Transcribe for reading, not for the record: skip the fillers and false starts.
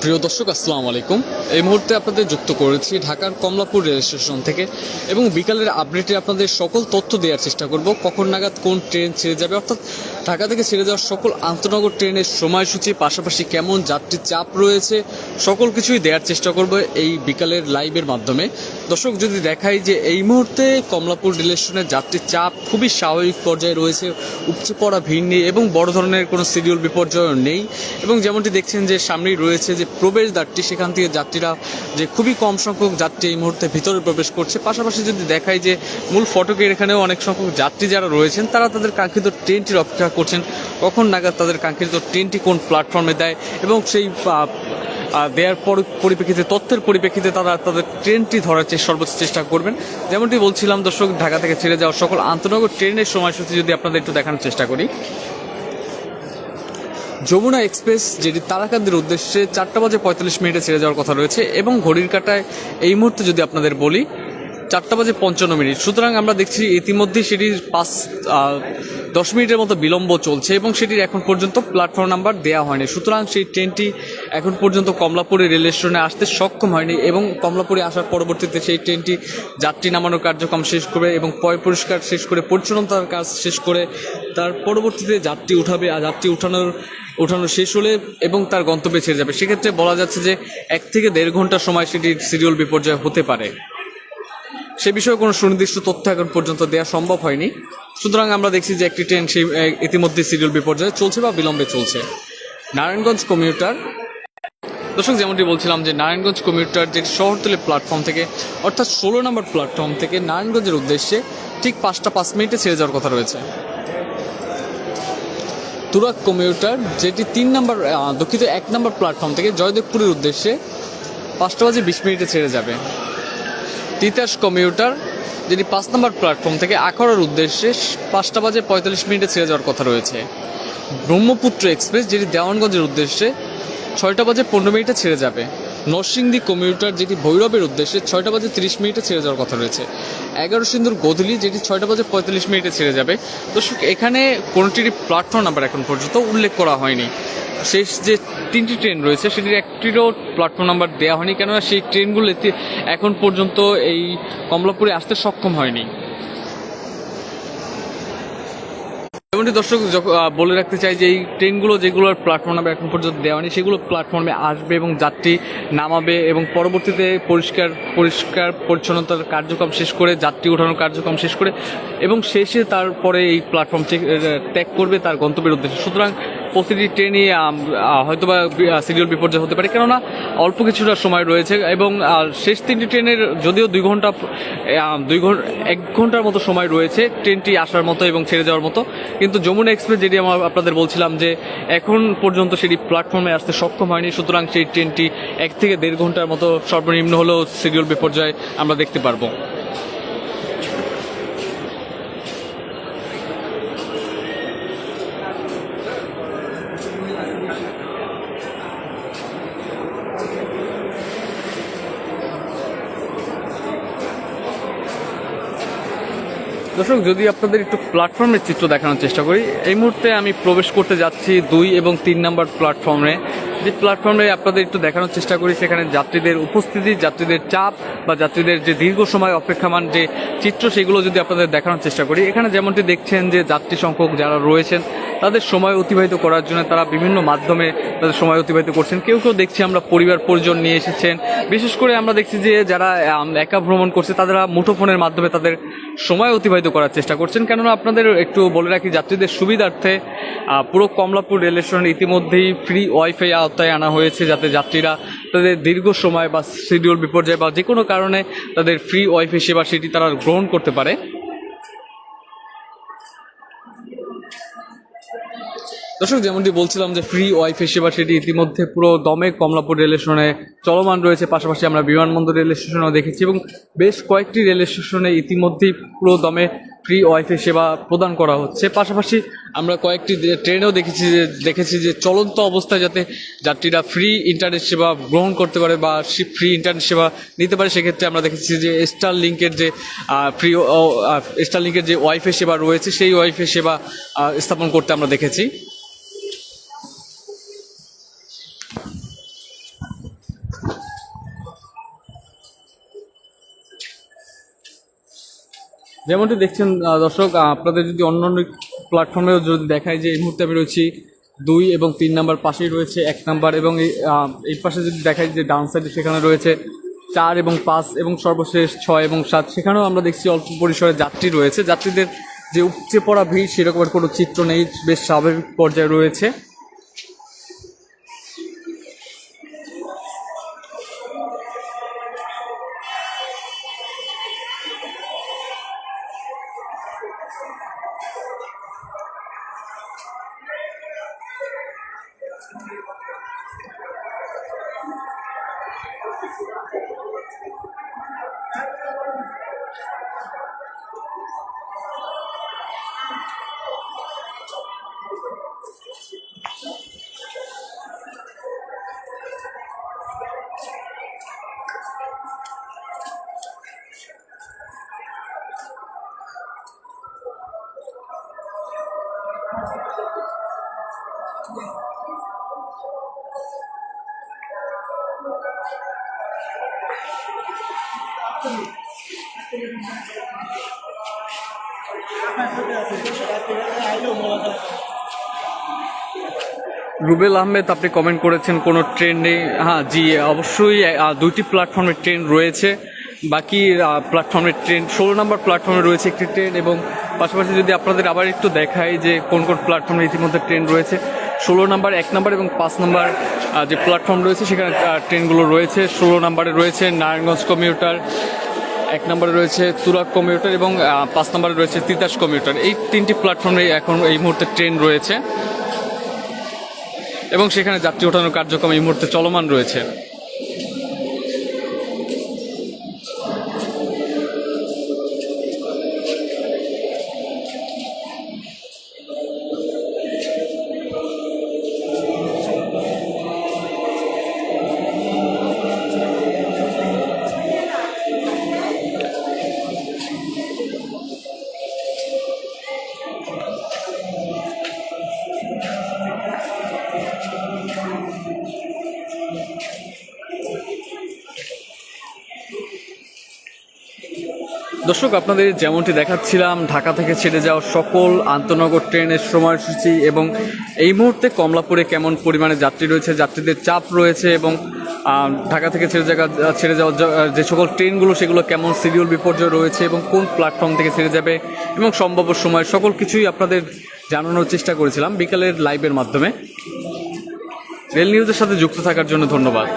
প্রিয় দর্শক, আসসালামু আলাইকুম। এই মুহূর্তে আপনাদের যুক্ত করেছি ঢাকার কমলাপুর রেল স্টেশন থেকে এবং বিকালের আপডেটে আপনাদের সকল তথ্য দেওয়ার চেষ্টা করব। কখন নাগাদ কোন ট্রেন ছেড়ে যাবে, অর্থাৎ ঢাকা থেকে ছেড়ে যাওয়ার সকল আন্তনগর ট্রেনের সময়সূচি, পাশাপাশি কেমন যাত্রীর চাপ রয়েছে, সকল কিছুই দেওয়ার চেষ্টা করব এই বিকালের লাইভের মাধ্যমে। দর্শক, যদি দেখাই যে এই মুহূর্তে কমলাপুর রেল স্টেশনের যাত্রীর চাপ খুবই স্বাভাবিক পর্যায়ে রয়েছে, উপচে পড়া ভিড় নেই এবং বড় ধরনের কোনো শিডিউল বিপর্যয় নেই। এবং যেমনটি দেখছেন যে সামনেই রয়েছে যে প্রবেশদ্বারটি, সেখান থেকে যাত্রীরা যে খুবই কম সংখ্যক যাত্রী এই মুহূর্তে ভিতরে প্রবেশ করছে। পাশাপাশি যদি দেখাই যে মূল ফটকের এখানেও অনেক সংখ্যক যাত্রী যারা রয়েছেন, তারা তাদের কাঙ্ক্ষিত ট্রেনটির অপেক্ষা করছেন কখন নাগাদ তাদের কাঙ্ক্ষিত ট্রেনটি কোন প্ল্যাটফর্মে দেয় এবং সেই দেওয়ার পরিপ্রেক্ষিতে, তথ্যের পরিপ্রেক্ষিতে তারা তাদের ট্রেনটি ধরার সর্বোচ্চ চেষ্টা করবেন। যেমনটি বলছিলাম দর্শক, ঢাকা থেকে ছেড়ে যাওয়ার সকল আন্তনগর ট্রেনের সময়সূচি যদি আপনাদের একটু দেখানোর চেষ্টা করি। যমুনা এক্সপ্রেস যেটি তারাকান্দির উদ্দেশ্যে 4:45 ছেড়ে যাওয়ার কথা রয়েছে এবং ঘড়ির কাঁটায় এই মুহূর্তে যদি আপনাদের বলি 4:55। সুতরাং আমরা দেখছি ইতিমধ্যেই সেটির 10 মিনিটের মতো বিলম্ব চলছে এবং সেটির এখন পর্যন্ত প্ল্যাটফর্ম নাম্বার দেওয়া হয়নি। সুতরাং সেই ট্রেনটি এখন পর্যন্ত কমলাপুরে রেল স্টেশনে আসতে সক্ষম হয়নি এবং কমলাপুরে আসার পরবর্তীতে সেই ট্রেনটি যাত্রী নামানোর কার্যক্রম শেষ করে এবং পরিষ্কার শেষ করে, পরিচ্ছন্নতার কাজ শেষ করে তার পরবর্তীতে যাত্রী উঠাবে। আর যাত্রী উঠানো শেষ হলে এবং তার গন্তব্যে ছেড়ে যাবে। সেক্ষেত্রে বলা যাচ্ছে যে 1 থেকে 1.5 ঘন্টা সময় সেটির শিডিউল বিপর্যয় হতে পারে। সে বিষয়ে কোনো সুনির্দিষ্ট তথ্য এখন পর্যন্ত দেওয়া সম্ভব হয়নি। সুতরাং আমরা দেখছি যে একটি ট্রেন সেই ইতিমধ্যে শিডিউল বিপর্যয় চলছে বা বিলম্বে চলছে। নারায়ণগঞ্জ কমিউটার, দর্শক যেমনটি বলছিলাম যে নারায়ণগঞ্জ কমিউটার যেটি শহরতলি প্ল্যাটফর্ম থেকে, অর্থাৎ 16 নম্বর প্ল্যাটফর্ম থেকে নারায়ণগঞ্জের উদ্দেশ্যে ঠিক 5:05 ছেড়ে যাওয়ার কথা রয়েছে। তুরাগ কমিউটার যেটি 1 নম্বর প্ল্যাটফর্ম থেকে জয়দেবপুরের উদ্দেশ্যে 5:20 ছেড়ে যাবে। তিতাস কমিউটার যেটি 5 নম্বর প্ল্যাটফর্ম থেকে আখাউড়ার উদ্দেশ্যে 5:45 ছেড়ে যাওয়ার কথা রয়েছে। ব্রহ্মপুত্র এক্সপ্রেস যেটি দেওয়ানগঞ্জের উদ্দেশ্যে 6:15 ছেড়ে যাবে। নরসিংদী কমিউটার যেটি ভৈরবের উদ্দেশ্যে 6:30 ছেড়ে যাওয়ার কথা রয়েছে। 11 সিন্দুর গোধূলি যেটি 6:45 ছেড়ে যাবে। দর্শক, এখানে কোনোটিরই প্ল্যাটফর্ম নাম্বার এখন পর্যন্ত উল্লেখ করা হয়নি। শেষ যে 3টি ট্রেন রয়েছে সেটির একটিরও প্ল্যাটফর্ম নাম্বার দেওয়া হয়নি, কেননা সেই ট্রেনগুলো এখন পর্যন্ত এই কমলাপুরে আসতে সক্ষম হয়নি। যেমনটি দর্শক বলে রাখতে চাই যে এই ট্রেনগুলো যেগুলোর প্ল্যাটফর্ম নাম্বার এখন পর্যন্ত দেওয়া হয়নি, সেগুলো প্ল্যাটফর্মে আসবে এবং যাত্রী নামাবে এবং পরবর্তীতে পরিষ্কার পরিচ্ছন্নতার কার্যক্রম শেষ করে, যাত্রী ওঠানোর কার্যক্রম শেষ করে এবং শেষে তারপরে এই প্ল্যাটফর্ম ত্যাগ করবে তার গন্তব্যের উদ্দেশ্যে। সুতরাং প্রতিটি ট্রেনই হয়তোবা শিডিউল বিপর্যয় হতে পারে, কেননা অল্প কিছুটা সময় রয়েছে এবং শেষ 3টি ট্রেনের যদিও 1 ঘন্টার মতো সময় রয়েছে ট্রেনটি আসার মতো এবং ছেড়ে যাওয়ার মতো, কিন্তু যমুনা এক্সপ্রেস যেটি আমরা আপনাদের বলছিলাম যে এখন পর্যন্ত সেটি প্ল্যাটফর্মে আসতে সক্ষম হয়নি। সুতরাং সেই ট্রেনটি 1 থেকে 1.5 ঘন্টার মতো সর্বনিম্ন হলেও শিডিউল বিপর্যয় আমরা দেখতে পারবো। দর্শক, যদি আপনাদের একটু প্ল্যাটফর্মের চিত্র দেখানোর চেষ্টা করি, এই মুহূর্তে আমি প্রবেশ করতে যাচ্ছি 2 এবং 3 নম্বর প্ল্যাটফর্মে। যে প্ল্যাটফর্মে আপনাদের একটু দেখানোর চেষ্টা করি, সেখানে যাত্রীদের উপস্থিতি, যাত্রীদের চাপ বা যাত্রীদের যে দীর্ঘ সময় অপেক্ষামান যে চিত্র, সেগুলো যদি আপনাদের দেখানোর চেষ্টা করি। এখানে যেমনটি দেখছেন যে যাত্রী সংখ্যক যারা রয়েছেন তাদের সময় অতিবাহিত করার জন্য তারা বিভিন্ন মাধ্যমে তাদের সময় অতিবাহিত করছেন। কেউ দেখছি আমরা পরিবার পরিজন নিয়ে এসেছেন। বিশেষ করে আমরা দেখছি যে যারা একা ভ্রমণ করছে তারা মুঠোফোনের মাধ্যমে তাদের সময় অতিবাহিত করার চেষ্টা করছেন। কেননা আপনাদের একটু বলে রাখি, যাত্রীদের সুবিধার্থে পুরো কমলাপুর রেল স্টেশনে ইতিমধ্যেই ফ্রি ওয়াইফাই আওতায় আনা হয়েছে, যাতে যাত্রীরা তাদের দীর্ঘ সময় বা শিডিউল বিপর্যয় বা যে কোনো কারণে তাদের ফ্রি ওয়াইফাই সেবা সেটি তারা গ্রহণ করতে পারে। দর্শক, যেমনটি বলছিলাম যে ফ্রি ওয়াইফাই সেবা সেটি ইতিমধ্যে পুরো দমে কমলাপুর রেল স্টেশনে চলমান রয়েছে। পাশাপাশি আমরা বিমানবন্দর রেল স্টেশনেও দেখেছি এবং বেশ কয়েকটি রেল স্টেশনে ইতিমধ্যেই পুরো দমে ফ্রি ওয়াইফাই সেবা প্রদান করা হচ্ছে। পাশাপাশি আমরা কয়েকটি ট্রেনেও দেখেছি যে চলন্ত অবস্থায় যাতে যাত্রীরা ফ্রি ইন্টারনেট সেবা গ্রহণ করতে পারে বা ফ্রি ইন্টারনেট সেবা নিতে পারে। সেক্ষেত্রে আমরা দেখেছি যে স্টারলিংকের যে ওয়াইফাই সেবা রয়েছে, সেই ওয়াইফাই সেবা স্থাপন করতে আমরা দেখেছি। যেমনটি দেখছেন দর্শক, আপনাদের যদি অন্য অন্য প্ল্যাটফর্মেও যদি দেখায় যে এই মুহূর্তে আমি রয়েছি 2 এবং 3 নাম্বার, পাশেই রয়েছে 1 নাম্বার, এবং এই পাশে যদি দেখায় যে ডাউন সাইডে সেখানে রয়েছে 4 এবং 5 এবং সর্বশেষ 6 এবং 7, সেখানেও আমরা দেখছি অল্প পরিসরে যাত্রী রয়েছে। যাত্রীদের যে উপচে পড়া ভিড় সেরকমের কোনো চিত্র নেই, বেশ স্বাভাবিক পর্যায়ে রয়েছে। রুবেল আহমেদ, আপনি কমেন্ট করেছেন কোনো ট্রেন নেই। হ্যাঁ জি, অবশ্যই 2টি প্ল্যাটফর্মের ট্রেন রয়েছে। বাকি প্ল্যাটফর্মের ট্রেন 16 নম্বর প্ল্যাটফর্মে রয়েছে একটি ট্রেন, এবং পাশাপাশি যদি আপনাদের আবার একটু দেখাই যে কোন কোন প্ল্যাটফর্মে ইতিমধ্যে ট্রেন রয়েছে, 16 নম্বর, 1 নম্বর এবং 5 নম্বর যে প্ল্যাটফর্ম রয়েছে সেখানে ট্রেনগুলো রয়েছে। 16 নম্বরে রয়েছে নারায়ণগঞ্জ কমিউটার, 1 নম্বরে রয়েছে তুরাগ কমিউটার এবং 5 নম্বরে রয়েছে তিতাস কমিউটার। এই 3টি প্ল্যাটফর্মে এখন এই মুহূর্তে ট্রেন রয়েছে এবং সেখানে যাত্রী ওঠানোর কার্যক্রম এই মুহূর্তে চলমান রয়েছে। দর্শক, আপনাদের যেমনটি দেখাচ্ছিলাম ঢাকা থেকে ছেড়ে যাওয়া সকল আন্তনগর ট্রেনের সময়সূচি এবং এই মুহূর্তে কমলাপুরে কেমন পরিমাণে যাত্রী রয়েছে, যাত্রীদের চাপ রয়েছে, এবং ঢাকা থেকে ছেড়ে যাওয়া যে সকল ট্রেনগুলো সেগুলো কেমন শিডিউল বিপর্যয় রয়েছে এবং কোন প্ল্যাটফর্ম থেকে ছেড়ে যাবে এবং সম্ভাব্য সময় সকল কিছুই আপনাদের জানানোর চেষ্টা করেছিলাম বিকালের লাইভের মাধ্যমে। রেল নিউজের সাথে যুক্ত থাকার জন্য ধন্যবাদ।